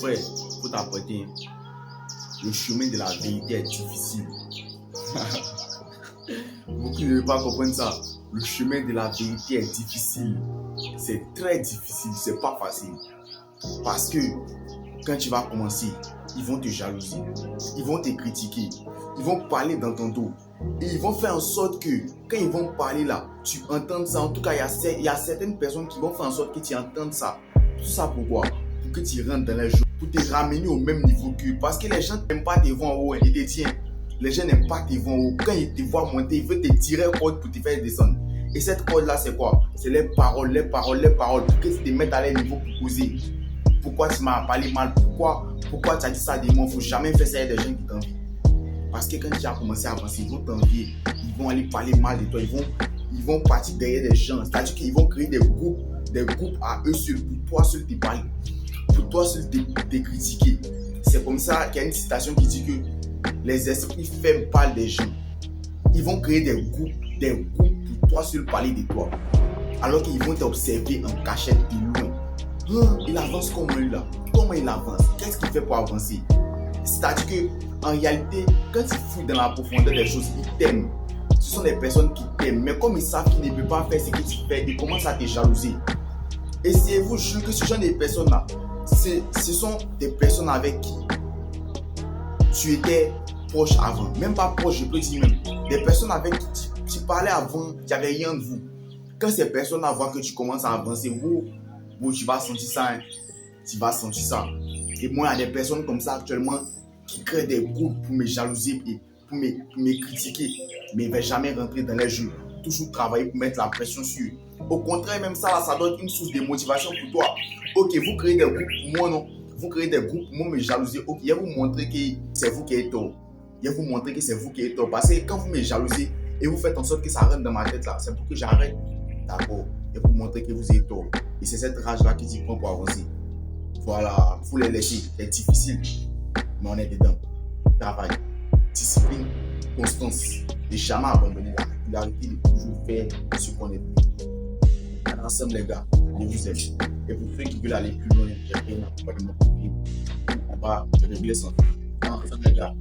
Frère, faut t'apprêter. Le chemin de la vérité est difficile. Beaucoup ne veulent pas comprendre ça. Le chemin de la vérité est difficile. C'est très difficile, c'est pas facile. Parce que quand tu vas commencer, ils vont te jalouser, ils vont te critiquer, ils vont parler dans ton dos. Et ils vont faire en sorte que quand ils vont parler là, tu entends ça. En tout cas, il y a certaines personnes qui vont faire en sorte que tu entendes ça. Tout ça pourquoi? Pour que tu rentres dans les jeux, pour te ramener au même niveau qu'eux. Parce que les gens n'aiment pas te voir en haut. Ils te tiennent. Les gens n'aiment pas te voir en haut. Quand ils te voient monter, ils veulent te tirer une corde pour te faire descendre. Et cette corde là, c'est quoi? C'est les paroles. Pour que tu te mettes à leur niveau pour causer. Pourquoi tu m'as parlé mal? Pourquoi tu as dit ça de moi? Il ne faut jamais faire ça avec des gens qui t'envient. Parce que quand tu as commencé à avancer, ils vont t'envier. Ils vont aller parler mal de toi. Ils vont partir derrière des gens. C'est-à-dire qu'ils vont créer des groupes à eux seuls. Pour toi seul te parler. Pour toi seul te critiquer. C'est comme ça qu'il y a une citation qui dit que les esprits faibles parlent des gens. Ils vont créer des groupes pour toi seul parler de toi. Alors qu'ils vont t'observer en cachette de loin. Il avance comment lui là? Comment il avance? Qu'est-ce qu'il fait pour avancer? C'est-à-dire qu'en réalité, quand tu fouilles dans la profondeur des choses, ils t'aiment. Ce sont des personnes qui t'aiment. Mais comme ils savent qu'ils ne peuvent pas faire ce que tu fais, ils commencent à te jalouser. Et si vous jure que ce genre de personnes-là, ce sont des personnes avec qui tu étais proche avant. Même pas proche, je peux dire même. Des personnes avec qui tu parlais avant, il n'y avait rien de vous. Quand ces personnes-là voient que tu commences à avancer, tu vas sentir ça. Hein. Tu vas sentir ça. Et moi, il y a des personnes comme ça actuellement qui créent des groupes pour me jalouser et pour me critiquer. Mais ils ne vont jamais rentrer dans les jeux. Toujours travailler pour mettre la pression sur eux. Au contraire, même ça, là, ça donne une source de motivation pour toi. Ok, vous créez des groupes pour moi, non. Vous créez des groupes pour moi me jalouser. Ok, je vais vous montrer que c'est vous qui êtes tort. Je vais vous montrer que c'est vous qui êtes tort. Parce que quand vous me jalousez et vous faites en sorte que ça rentre dans ma tête, là, c'est pour que j'arrête. D'accord. Je vais vous montrer que vous êtes tort. Et c'est cette rage-là qui t'y prend pour avancer. Voilà, il faut les laisser. C'est difficile, mais on est dedans. Travail, discipline, constance. Et jamais abandonner la régularité de toujours faire ce qu'on est. Ensemble, les gars, je vous aime. Et pour ceux qui veulent aller plus loin, j'ai fait un accompagnement. On va régler ça. Ensemble, les gars.